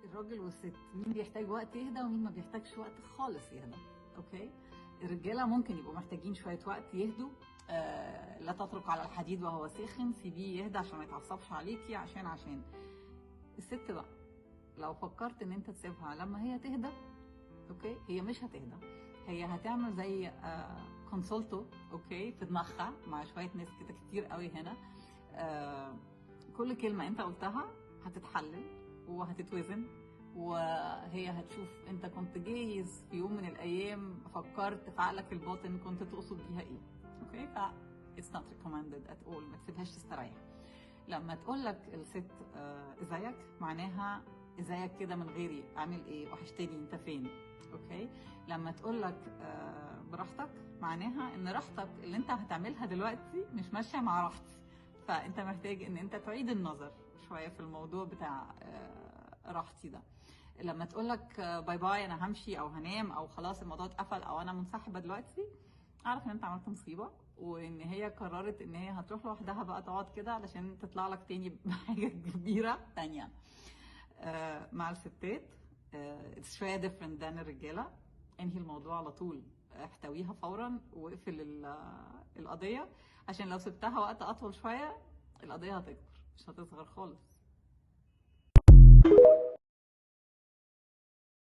الراجل والست مين بيحتاج وقت يهدى ومين ما بيحتاجش وقت خالص يهدى. اوكي، الرجاله ممكن يبقوا محتاجين شويه وقت يهدوا. لا تترك على الحديد وهو ساخن، سيبيه يهدى عشان ما يتعصبش عليكي. عشان الست بقى لو فكرت ان انت تسيبها لما هي تهدى، اوكي، هي مش هتهدى، هي هتعمل زي كونسولتو اوكي في دماغها مع شويه ناس كده كتير قوي هنا. كل كلمه انت قلتها هتتحلل وهتتوزن، وهي هتشوف انت كنت جايز في يوم من الايام فكرت في عقلك الباطن كنت تقصد بيها ايه. اوكي، ف it's not recommended at all، ما تسيبهاش تستريح. لما تقول لك الست ازيك، معناها ازيك كده من غيري، عامل ايه، وحشتني، انت فين. اوكي، لما تقول لك براحتك، معناها ان راحتك اللي انت هتعملها دلوقتي مش ماشيه مع راحتي، فانت محتاج ان انت تعيد النظر شويه في الموضوع بتاع راحتي ده. لما تقول لك باي باي انا همشي او هنام او خلاص الموضوع اتقفل او انا منسحبه دلوقتي، اعرف ان انت عملت مصيبه، وان هي قررت ان هي هتروح لوحدها بقى تقعد كده علشان تطلع لك تاني بحاجه كبيره تانيه. مع الستات شويه different than الرجاله. انهي الموضوع على طول، احتويها فورا واقفل القضيه، عشان لو سبتها وقت اطول شويه القضيه هتكبر مش هتصغر خالص.